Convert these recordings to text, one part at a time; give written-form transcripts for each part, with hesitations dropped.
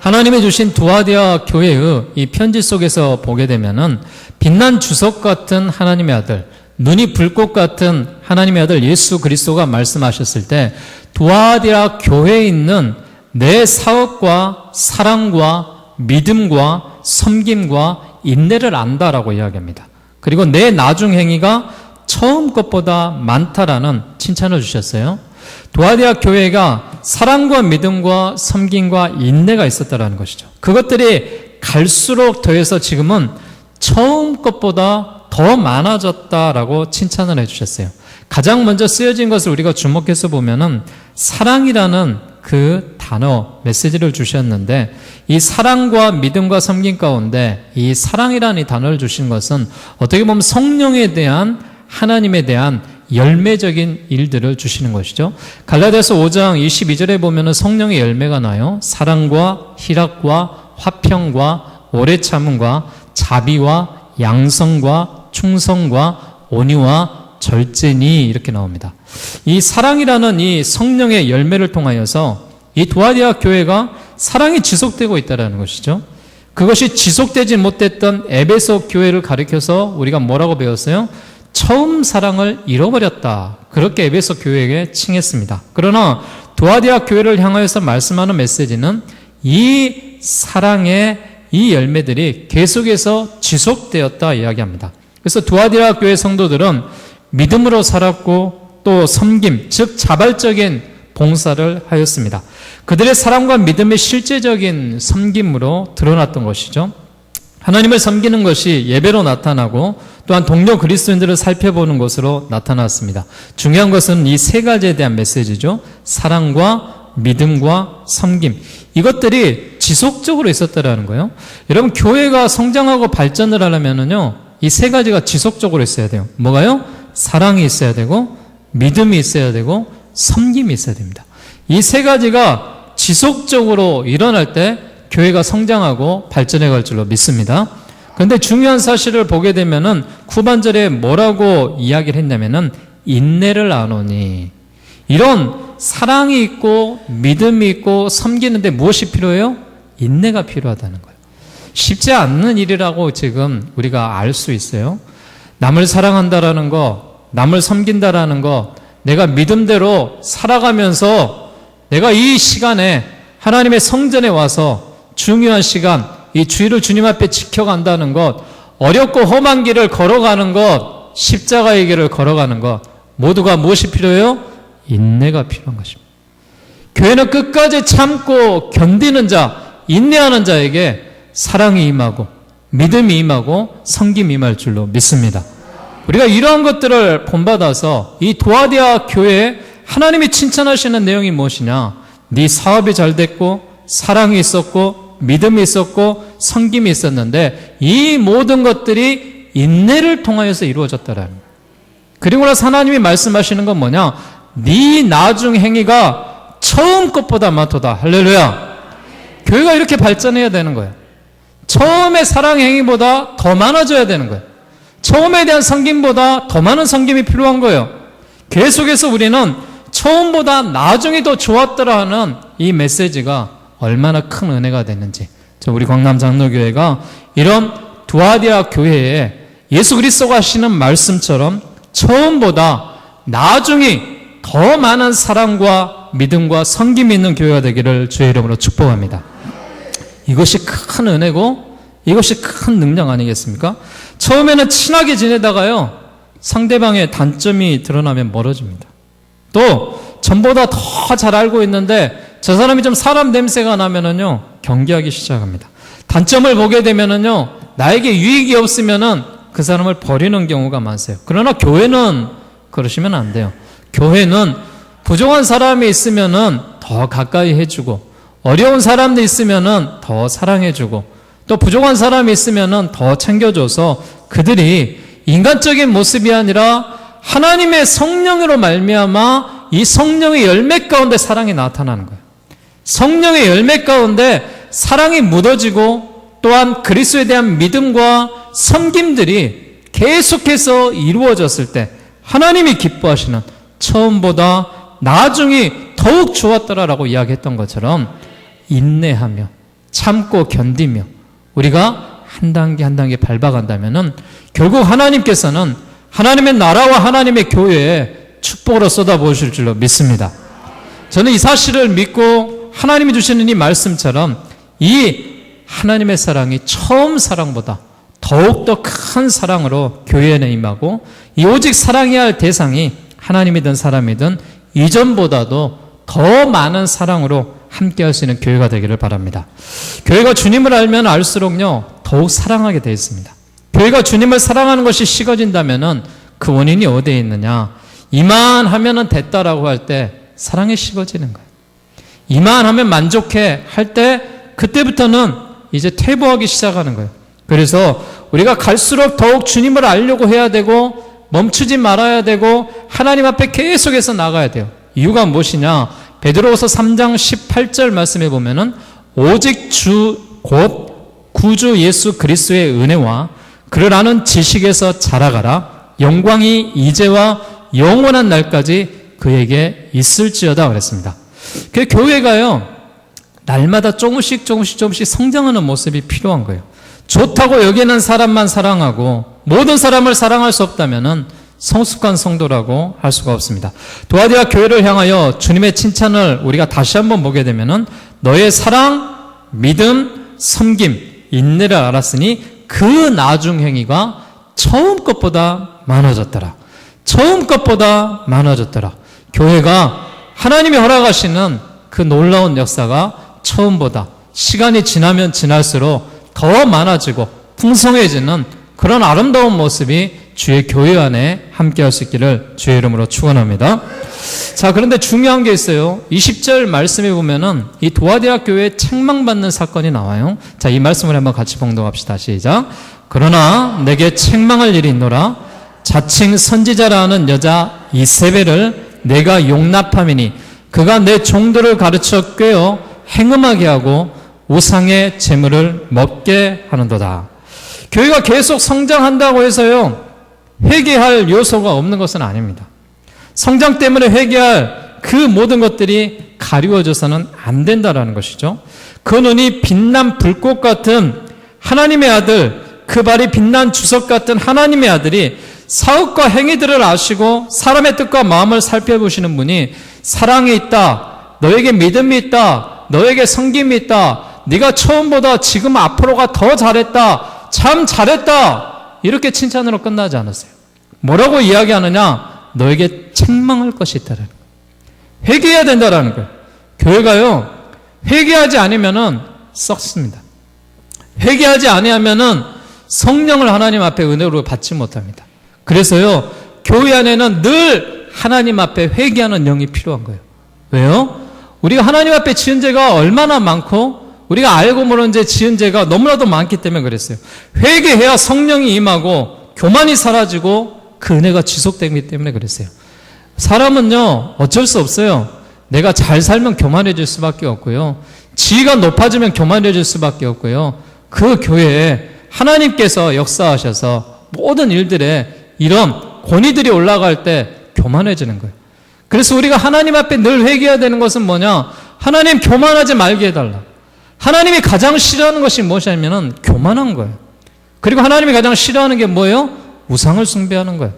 하나님이 주신 두아디아 교회의 이 편지 속에서 보게 되면은 빛난 주석 같은 하나님의 아들, 눈이 불꽃 같은 하나님의 아들 예수 그리스도가 말씀하셨을 때 두아디아 교회에 있는 내 사업과 사랑과 믿음과 섬김과 인내를 안다라고 이야기합니다. 그리고 내 나중 행위가 처음 것보다 많다라는 칭찬을 주셨어요. 두아디아 교회가 사랑과 믿음과 섬김과 인내가 있었다라는 것이죠. 그것들이 갈수록 더해서 지금은 처음 것보다 더 많아졌다라고 칭찬을 해주셨어요. 가장 먼저 쓰여진 것을 우리가 주목해서 보면은 사랑이라는 그 단어 메시지를 주셨는데, 이 사랑과 믿음과 섬김 가운데 이 사랑이라는 이 단어를 주신 것은 어떻게 보면 성령에 대한, 하나님에 대한 열매적인 일들을 주시는 것이죠. 갈라디아서 5장 22절에 보면은 성령의 열매가 나요. 사랑과 희락과 화평과 오래 참음과 자비와 양성과 충성과 온유와 절제니, 이렇게 나옵니다. 이 사랑이라는 이 성령의 열매를 통하여서 이 두아디아 교회가 사랑이 지속되고 있다는 것이죠. 그것이 지속되지 못했던 에베소 교회를 가리켜서 우리가 뭐라고 배웠어요? 처음 사랑을 잃어버렸다. 그렇게 에베소 교회에게 칭했습니다. 그러나 두아디아 교회를 향하여서 말씀하는 메시지는 이 사랑의 이 열매들이 계속해서 지속되었다 이야기합니다. 그래서 두아디아 교회 성도들은 믿음으로 살았고 또 섬김, 즉 자발적인 봉사를 하였습니다. 그들의 사랑과 믿음의 실제적인 섬김으로 드러났던 것이죠. 하나님을 섬기는 것이 예배로 나타나고 또한 동료 그리스도인들을 살펴보는 것으로 나타났습니다. 중요한 것은 이 세 가지에 대한 메시지죠. 사랑과 믿음과 섬김. 이것들이 지속적으로 있었다라는 거예요. 여러분, 교회가 성장하고 발전을 하려면은요, 이 세 가지가 지속적으로 있어야 돼요. 뭐가요? 사랑이 있어야 되고, 믿음이 있어야 되고, 섬김이 있어야 됩니다. 이 세 가지가 지속적으로 일어날 때 교회가 성장하고 발전해 갈 줄로 믿습니다. 그런데 중요한 사실을 보게 되면은 후반절에 뭐라고 이야기를 했냐면은 인내를 나누니, 이런 사랑이 있고 믿음이 있고 섬기는데 무엇이 필요해요? 인내가 필요하다는 거예요. 쉽지 않는 일이라고 지금 우리가 알 수 있어요. 남을 사랑한다라는 거, 남을 섬긴다라는 거, 내가 믿음대로 살아가면서 내가 이 시간에 하나님의 성전에 와서 중요한 시간, 이 주일을 주님 앞에 지켜간다는 것, 어렵고 험한 길을 걸어가는 것, 십자가의 길을 걸어가는 것, 모두가 무엇이 필요해요? 인내가 필요한 것입니다. 교회는 끝까지 참고 견디는 자, 인내하는 자에게 사랑이 임하고 믿음이 임하고 섬김이 임할 줄로 믿습니다. 우리가 이러한 것들을 본받아서 이 두아디아 교회에 하나님이 칭찬하시는 내용이 무엇이냐? 네 사업이 잘 됐고 사랑이 있었고 믿음이 있었고 섬김이 있었는데 이 모든 것들이 인내를 통하여서 이루어졌다라는 거예요. 그리고 나서 하나님이 말씀하시는 건 뭐냐? 네 나중 행위가 처음 것보다 많도다. 할렐루야. 교회가 이렇게 발전해야 되는 거예요. 처음의 사랑 행위보다 더 많아져야 되는 거예요. 처음에 대한 섬김보다 더 많은 섬김이 필요한 거예요. 계속해서 우리는 처음보다 나중이 더 좋았더라 하는 이 메시지가 얼마나 큰 은혜가 됐는지, 우리 광남 장로교회가 이런 두아디아 교회에 예수 그리스도가 하시는 말씀처럼 처음보다 나중이 더 많은 사랑과 믿음과 섬김이 있는 교회가 되기를 주의 이름으로 축복합니다. 이것이 큰 은혜고 이것이 큰 능력 아니겠습니까? 처음에는 친하게 지내다가요, 상대방의 단점이 드러나면 멀어집니다. 또 전보다 더 잘 알고 있는데 저 사람이 좀 사람 냄새가 나면은요, 경계하기 시작합니다. 단점을 보게 되면은요, 나에게 유익이 없으면은 그 사람을 버리는 경우가 많으세요. 그러나 교회는 그러시면 안 돼요. 교회는 부족한 사람이 있으면은 더 가까이 해주고, 어려운 사람도 있으면은 더 사랑해주고, 또 부족한 사람이 있으면은 더 챙겨줘서 그들이 인간적인 모습이 아니라 하나님의 성령으로 말미암아 이 성령의 열매 가운데 사랑이 나타나는 거예요. 성령의 열매 가운데 사랑이 묻어지고, 또한 그리스도에 대한 믿음과 섬김들이 계속해서 이루어졌을 때 하나님이 기뻐하시는, 처음보다 나중이 더욱 좋았더라라고 이야기했던 것처럼 인내하며 참고 견디며 우리가 한 단계 한 단계 밟아간다면은 결국 하나님께서는 하나님의 나라와 하나님의 교회에 축복으로 쏟아부으실 줄로 믿습니다. 저는 이 사실을 믿고 하나님이 주시는 이 말씀처럼 이 하나님의 사랑이 처음 사랑보다 더욱더 큰 사랑으로 교회 안에 임하고, 이 오직 사랑해야 할 대상이 하나님이든 사람이든 이전보다도 더 많은 사랑으로 함께 할 수 있는 교회가 되기를 바랍니다. 교회가 주님을 알면 알수록요 더욱 사랑하게 되어 있습니다. 교회가 주님을 사랑하는 것이 식어진다면은 그 원인이 어디에 있느냐? 이만하면은 됐다라고 할 때 사랑이 식어지는 거예요. 이만하면 만족해 할 때 그때부터는 이제 퇴보하기 시작하는 거예요. 그래서 우리가 갈수록 더욱 주님을 알려고 해야 되고, 멈추지 말아야 되고, 하나님 앞에 계속해서 나가야 돼요. 이유가 무엇이냐? 베드로후서 3장 18절 말씀해 보면은 오직 주 곧 구주 예수 그리스도의 은혜와 그를 아는 지식에서 자라가라. 영광이 이제와 영원한 날까지 그에게 있을지어다 그랬습니다. 그 교회가요 날마다 조금씩 성장하는 모습이 필요한 거예요. 좋다고 여기는 사람만 사랑하고 모든 사람을 사랑할 수 없다면은 성숙한 성도라고 할 수가 없습니다. 도아디아 교회를 향하여 주님의 칭찬을 우리가 다시 한번 보게 되면은 너의 사랑, 믿음, 섬김, 인내를 알았으니 그 나중 행위가 처음 것보다 많아졌더라. 처음 것보다 많아졌더라. 교회가 하나님이 허락하시는 그 놀라운 역사가 처음보다 시간이 지나면 지날수록 더 많아지고 풍성해지는 그런 아름다운 모습이 주의 교회 안에 함께 할 수 있기를 주의 이름으로 축원합니다. 자, 그런데 중요한 게 있어요. 20절 말씀에 보면은 이 도아디아 교회에 책망받는 사건이 나와요. 자, 이 말씀을 한번 같이 봉독합시다. 시작. 그러나 내게 책망할 일이 있노라. 자칭 선지자라 하는 여자 이세벨을 내가 용납함이니 그가 내 종들을 가르쳐 꿰어 행음하게 하고 우상의 재물을 먹게 하는도다. 교회가 계속 성장한다고 해서요 회개할 요소가 없는 것은 아닙니다. 성장 때문에 회개할 그 모든 것들이 가리워져서는 안 된다라는 것이죠. 그 눈이 빛난 불꽃 같은 하나님의 아들, 그 발이 빛난 주석 같은 하나님의 아들이 사역과 행위들을 아시고 사람의 뜻과 마음을 살펴보시는 분이 사랑이 있다, 너에게 믿음이 있다, 너에게 섬김이 있다, 네가 처음보다 지금 앞으로가 더 잘했다, 참 잘했다, 이렇게 칭찬으로 끝나지 않았어요. 뭐라고 이야기하느냐? 너에게 책망할 것이 있다라는 거예요. 회개해야 된다라는 거예요. 교회가요 회개하지 않으면은 썩습니다. 회개하지 아니하면은 성령을 하나님 앞에 은혜로 받지 못합니다. 그래서요 교회 안에는 늘 하나님 앞에 회개하는 영이 필요한 거예요. 왜요? 우리가 하나님 앞에 지은 죄가 얼마나 많고 우리가 알고 모르는 죄 지은 죄가 너무나도 많기 때문에 그랬어요. 회개해야 성령이 임하고 교만이 사라지고 그 은혜가 지속되기 때문에 그랬어요. 사람은요 어쩔 수 없어요. 내가 잘 살면 교만해질 수밖에 없고요, 지위가 높아지면 교만해질 수밖에 없고요, 그 교회에 하나님께서 역사하셔서 모든 일들에 이런 권위들이 올라갈 때 교만해지는 거예요. 그래서 우리가 하나님 앞에 늘 회개해야 되는 것은 뭐냐? 하나님 교만하지 말게 해달라. 하나님이 가장 싫어하는 것이 무엇이냐면은 교만한 거예요. 그리고 하나님이 가장 싫어하는 게 뭐예요? 우상을 숭배하는 거예요.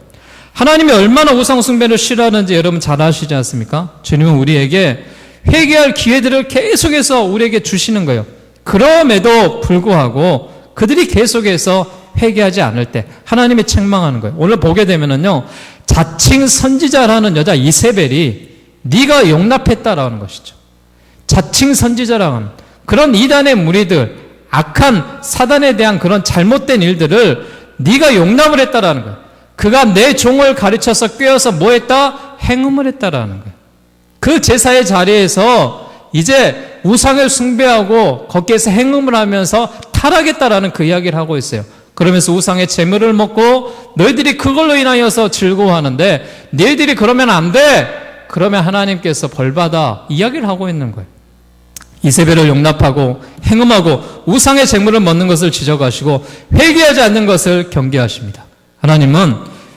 하나님이 얼마나 우상 숭배를 싫어하는지 여러분 잘 아시지 않습니까? 주님은 우리에게 회개할 기회들을 계속해서 우리에게 주시는 거예요. 그럼에도 불구하고 그들이 계속해서 회개하지 않을 때 하나님이 책망하는 거예요. 오늘 보게 되면은요 자칭 선지자라는 여자 이세벨이 네가 용납했다라는 것이죠. 자칭 선지자라는 그런 이단의 무리들, 악한 사단에 대한 그런 잘못된 일들을 네가 용납을 했다라는 거예요. 그가 내 종을 가르쳐서 꿰어서 뭐 했다? 행음을 했다라는 거예요. 그 제사의 자리에서 이제 우상을 숭배하고 거기에서 행음을 하면서 타락했다라는 그 이야기를 하고 있어요. 그러면서 우상의 재물을 먹고 너희들이 그걸로 인하여서 즐거워하는데 너희들이 그러면 안 돼. 그러면 하나님께서 벌받아 이야기를 하고 있는 거예요. 이세벨을 용납하고 행음하고 우상의 재물을 먹는 것을 지적하시고 회개하지 않는 것을 경계하십니다. 하나님은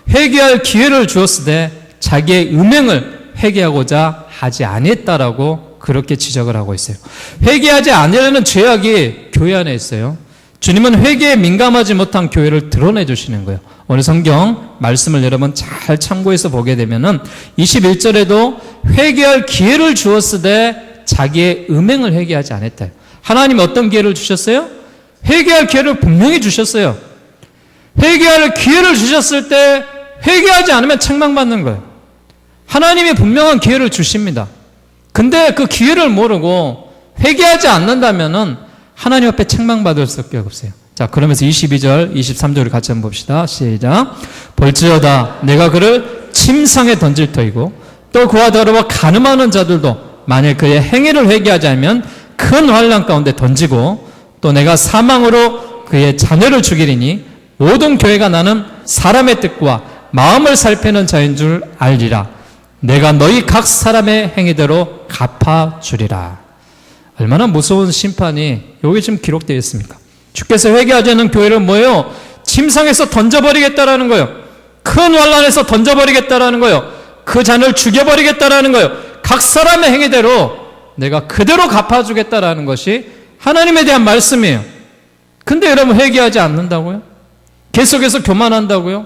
회개할 기회를 주었을 때 자기의 음행을 회개하고자 하지 아니했다라고 그렇게 지적을 하고 있어요. 회개하지 않으려는 죄악이 교회 안에 있어요. 주님은 회개에 민감하지 못한 교회를 드러내 주시는 거예요. 오늘 성경 말씀을 여러분 잘 참고해서 보게 되면은 21절에도 회개할 기회를 주었을 때 자기의 음행을 회개하지 않았다. 하나님 어떤 기회를 주셨어요? 회개할 기회를 분명히 주셨어요. 회개할 기회를 주셨을 때 회개하지 않으면 책망받는 거예요. 하나님이 분명한 기회를 주십니다. 근데 그 기회를 모르고 회개하지 않는다면은 하나님 앞에 책망받을 수밖에 없어요. 자, 그러면서 22절, 23절을 같이 한번 봅시다. 시작. 볼지어다 내가 그를 침상에 던질 터이고 또 그와 더불어 간음하는 자들도 만일 그의 행위를 회개하지 않으면 큰 환난 가운데 던지고 또 내가 사망으로 그의 자녀를 죽이리니 모든 교회가 나는 사람의 뜻과 마음을 살피는 자인 줄 알리라. 내가 너희 각 사람의 행위대로 갚아주리라. 얼마나 무서운 심판이 여기 지금 기록되어 있습니까? 주께서 회개하지 않는 교회를 뭐예요? 침상에서 던져버리겠다라는 거예요. 큰 환난에서 던져버리겠다라는 거예요. 그 자녀를 죽여버리겠다라는 거예요. 각 사람의 행위대로 내가 그대로 갚아주겠다라는 것이 하나님에 대한 말씀이에요. 근데 여러분 회개하지 않는다고요? 계속해서 교만한다고요?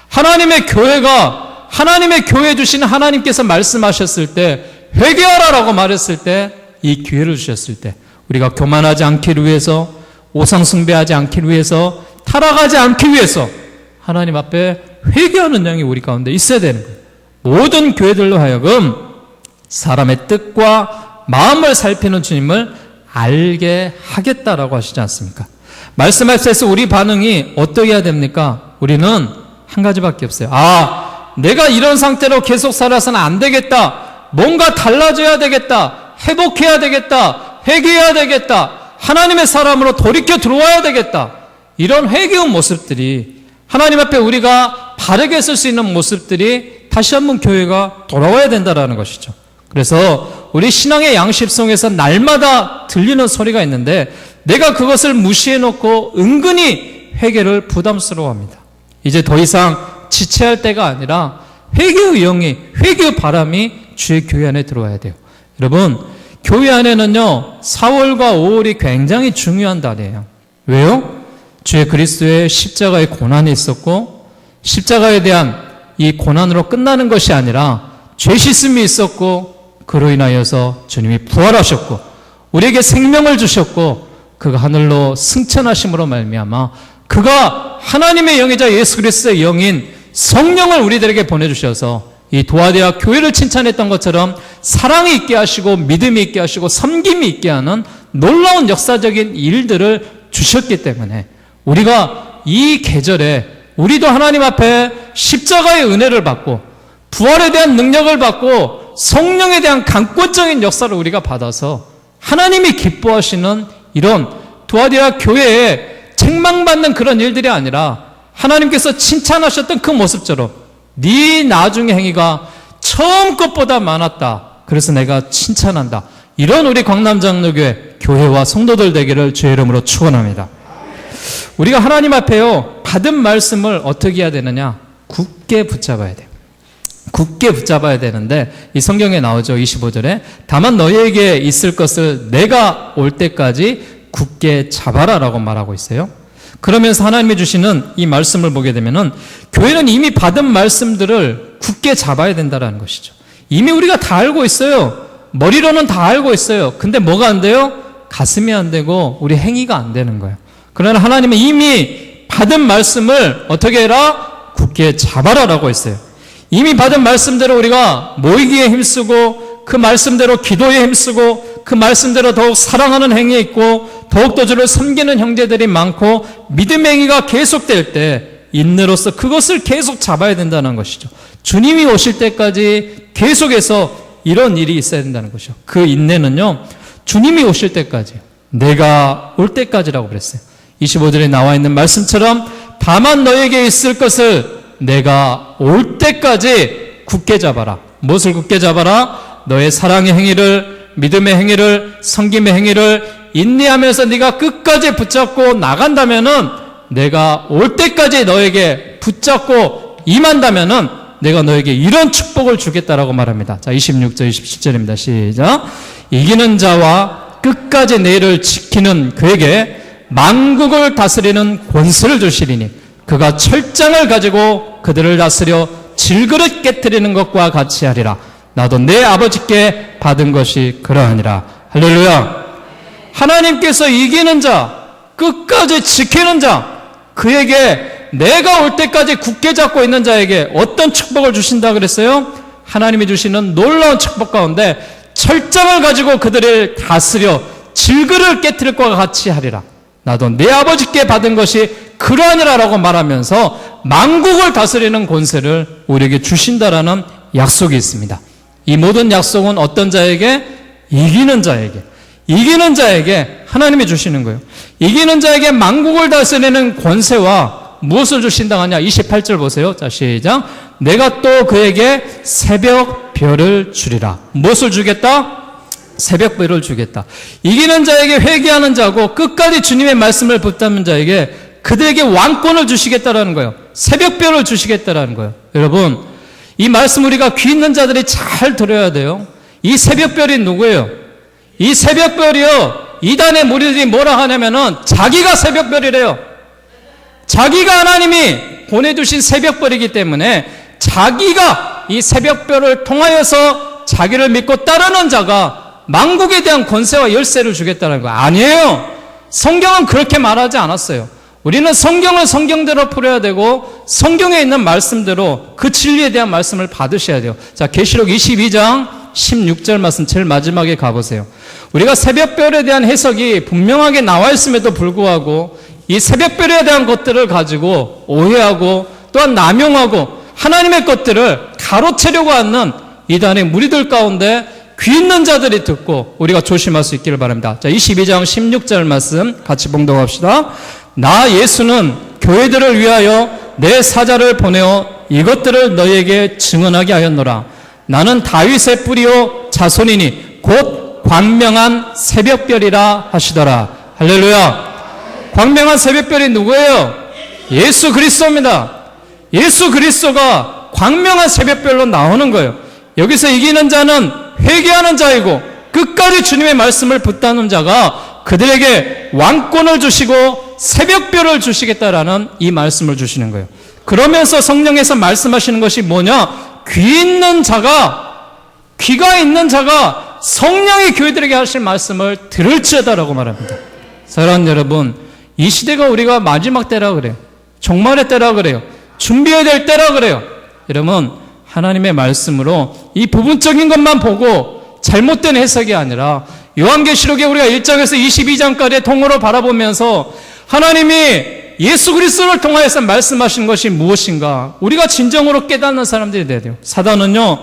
하나님의 교회가 하나님의 교회 주신 하나님께서 말씀하셨을 때 회개하라라고 말했을 때 이 기회를 주셨을 때 우리가 교만하지 않기를 위해서 우상 숭배하지 않기를 위해서 타락하지 않기 위해서 하나님 앞에 회개하는 영이 우리 가운데 있어야 되는 거예요. 모든 교회들로 하여금 사람의 뜻과 마음을 살피는 주님을 알게 하겠다라고 하시지 않습니까? 말씀하셔서 우리 반응이 어떻게 해야 됩니까? 우리는 한 가지밖에 없어요. 내가 이런 상태로 계속 살아서는 안 되겠다. 뭔가 달라져야 되겠다. 회복해야 되겠다. 회개해야 되겠다. 하나님의 사람으로 돌이켜 들어와야 되겠다. 이런 회개의 모습들이 하나님 앞에 우리가 바르게 쓸 수 있는 모습들이 다시 한번 교회가 돌아와야 된다는 것이죠. 그래서 우리 신앙의 양식성에서 날마다 들리는 소리가 있는데 내가 그것을 무시해놓고 은근히 회개를 부담스러워합니다. 이제 더 이상 지체할 때가 아니라 회개의 영이, 회개의 바람이 주의 교회 안에 들어와야 돼요. 여러분, 교회 안에는요 4월과 5월이 굉장히 중요한 달이에요. 왜요? 주의 그리스도의 십자가의 고난이 있었고 십자가에 대한 이 고난으로 끝나는 것이 아니라 죄 씻음이 있었고 그로 인하여서 주님이 부활하셨고 우리에게 생명을 주셨고 그가 하늘로 승천하심으로 말미암아 그가 하나님의 영이자 예수 그리스도의 영인 성령을 우리들에게 보내주셔서 이 도화대학 교회를 칭찬했던 것처럼 사랑이 있게 하시고 믿음이 있게 하시고 섬김이 있게 하는 놀라운 역사적인 일들을 주셨기 때문에 우리가 이 계절에 우리도 하나님 앞에 십자가의 은혜를 받고 부활에 대한 능력을 받고 성령에 대한 강권적인 역사를 우리가 받아서 하나님이 기뻐하시는 이런 도화대학 교회에 책망받는 그런 일들이 아니라 하나님께서 칭찬하셨던 그 모습처럼 네 나중의 행위가 처음 것보다 많았다. 그래서 내가 칭찬한다. 이런 우리 광남장로교회 교회와 성도들 되기를 주의 이름으로 축원합니다. 우리가 하나님 앞에요 받은 말씀을 어떻게 해야 되느냐? 굳게 붙잡아야 돼요. 굳게 붙잡아야 되는데 이 성경에 나오죠. 25절에 다만 너희에게 있을 것을 내가 올 때까지 굳게 잡아라 라고 말하고 있어요. 그러면서 하나님이 주시는 이 말씀을 보게 되면은 교회는 이미 받은 말씀들을 굳게 잡아야 된다는 것이죠. 이미 우리가 다 알고 있어요. 머리로는 다 알고 있어요. 근데 뭐가 안 돼요? 가슴이 안 되고 우리 행위가 안 되는 거예요. 그러나 하나님은 이미 받은 말씀을 어떻게 해라? 굳게 잡아라 라고 했어요. 이미 받은 말씀대로 우리가 모이기에 힘쓰고 그 말씀대로 기도에 힘쓰고 그 말씀대로 더욱 사랑하는 행위에 있고 더욱더 주를 섬기는 형제들이 많고 믿음의 행위가 계속될 때 인내로서 그것을 계속 잡아야 된다는 것이죠. 주님이 오실 때까지 계속해서 이런 일이 있어야 된다는 것이죠. 그 인내는요, 주님이 오실 때까지, 내가 올 때까지라고 그랬어요. 25절에 나와 있는 말씀처럼 다만 너에게 있을 것을 내가 올 때까지 굳게 잡아라. 무엇을 굳게 잡아라? 너의 사랑의 행위를, 믿음의 행위를, 섬김의 행위를 인내하면서 네가 끝까지 붙잡고 나간다면은 내가 올 때까지 너에게 붙잡고 임한다면은 내가 너에게 이런 축복을 주겠다라고 말합니다. 자, 26절, 27절입니다. 시작. 이기는 자와 끝까지 내 일을 지키는 그에게 만국을 다스리는 권세를 주시리니 그가 철장을 가지고 그들을 다스려 질그릇 깨뜨리는 것과 같이 하리라. 나도 내 아버지께 받은 것이 그러하니라. 할렐루야. 하나님께서 이기는 자, 끝까지 지키는 자, 그에게 내가 올 때까지 굳게 잡고 있는 자에게 어떤 축복을 주신다 그랬어요? 하나님이 주시는 놀라운 축복 가운데 철장을 가지고 그들을 다스려 질그릇을 깨뜨릴 것과 같이 하리라. 나도 내 아버지께 받은 것이 그러하니라라고 말하면서 만국을 다스리는 권세를 우리에게 주신다라는 약속이 있습니다. 이 모든 약속은 어떤 자에게? 이기는 자에게 하나님이 주시는 거예요. 이기는 자에게 만국을 다스리는 권세와 무엇을 주신다 하냐? 28절 보세요. 자, 시작. 내가 또 그에게 새벽별을 주리라. 무엇을 주겠다? 새벽별을 주겠다. 이기는 자에게, 회개하는 자고 끝까지 주님의 말씀을 붙잡는 자에게 그들에게 왕권을 주시겠다라는 거예요. 새벽별을 주시겠다라는 거예요. 여러분, 이 말씀 우리가 귀 있는 자들이 잘 들어야 돼요. 이 새벽별이 누구예요? 이 새벽별이요, 이단의 무리들이 뭐라 하냐면은 자기가 새벽별이래요. 자기가 하나님이 보내주신 새벽별이기 때문에 자기가 이 새벽별을 통하여서 자기를 믿고 따르는 자가 만국에 대한 권세와 열쇠를 주겠다는 거 아니에요. 성경은 그렇게 말하지 않았어요. 우리는 성경을 성경대로 풀어야 되고 성경에 있는 말씀대로 그 진리에 대한 말씀을 받으셔야 돼요. 자, 계시록 22장 16절 말씀 제일 마지막에 가보세요. 우리가 새벽별에 대한 해석이 분명하게 나와 있음에도 불구하고 이 새벽별에 대한 것들을 가지고 오해하고 또한 남용하고 하나님의 것들을 가로채려고 하는 이단의 무리들 가운데 귀 있는 자들이 듣고 우리가 조심할 수 있기를 바랍니다. 자, 22장 16절 말씀 같이 봉독합시다. 나 예수는 교회들을 위하여 내 사자를 보내어 이것들을 너희에게 증언하게 하였노라. 나는 다윗의 뿌리요 자손이니 곧 광명한 새벽별이라 하시더라. 할렐루야. 광명한 새벽별이 누구예요? 예수 그리스도입니다. 예수 그리스도가 광명한 새벽별로 나오는 거예요. 여기서 이기는 자는 회개하는 자이고 끝까지 주님의 말씀을 붙잡는 자가 그들에게 왕권을 주시고 새벽별을 주시겠다라는 이 말씀을 주시는 거예요. 그러면서 성령에서 말씀하시는 것이 뭐냐? 귀 있는 자가, 귀가 있는 자가 성령이 교회들에게 하실 말씀을 들을지어다라고 말합니다. 사랑하는 여러분, 이 시대가 우리가 마지막 때라 그래요. 종말의 때라 그래요. 준비해야 될 때라 그래요. 여러분, 하나님의 말씀으로 이 부분적인 것만 보고 잘못된 해석이 아니라 요한계시록에 우리가 1장에서 22장까지 통으로 바라보면서 하나님이 예수 그리스도를 통하여서 말씀하신 것이 무엇인가 우리가 진정으로 깨닫는 사람들이 돼야 돼요. 사단은요,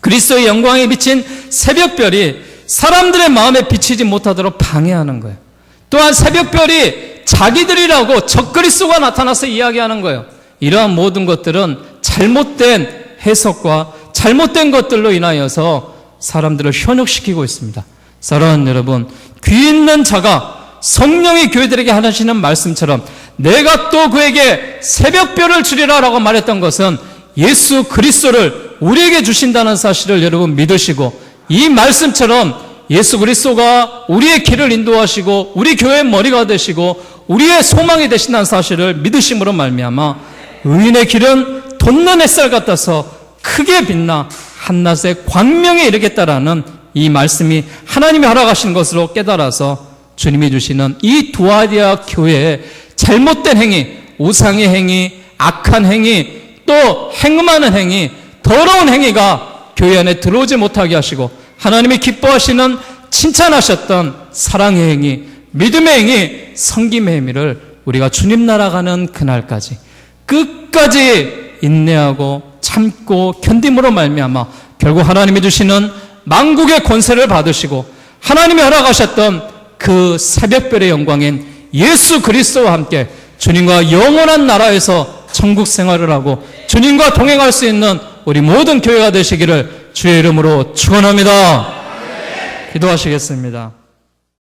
그리스도의 영광에 비친 새벽별이 사람들의 마음에 비치지 못하도록 방해하는 거예요. 또한 새벽별이 자기들이라고 적그리스도가 나타나서 이야기하는 거예요. 이러한 모든 것들은 잘못된 해석과 잘못된 것들로 인하여서 사람들을 현혹시키고 있습니다. 사랑하는 여러분, 귀 있는 자가 성령이 교회들에게 하시는 말씀처럼 내가 또 그에게 새벽별을 주리라 라고 말했던 것은 예수 그리스도를 우리에게 주신다는 사실을 여러분 믿으시고 이 말씀처럼 예수 그리스도가 우리의 길을 인도하시고 우리 교회의 머리가 되시고 우리의 소망이 되신다는 사실을 믿으심으로 말미암아 의인의 길은 돋는 햇살 같아서 크게 빛나 한낮의 광명에 이르겠다라는 이 말씀이 하나님이 허락하신 것으로 깨달아서 주님이 주시는 이 두아디아 교회의 잘못된 행위, 우상의 행위, 악한 행위, 또 행음하는 행위, 더러운 행위가 교회 안에 들어오지 못하게 하시고 하나님이 기뻐하시는 칭찬하셨던 사랑의 행위, 믿음의 행위, 섬김의 행위를 우리가 주님 나라 가는 그날까지 끝까지 인내하고 참고 견딤으로 말미암아 결국 하나님이 주시는 만국의 권세를 받으시고 하나님이 허락하셨던 그 새벽별의 영광인 예수 그리스도와 함께 주님과 영원한 나라에서 천국 생활을 하고 주님과 동행할 수 있는 우리 모든 교회가 되시기를 주의 이름으로 축원합니다. 기도하시겠습니다.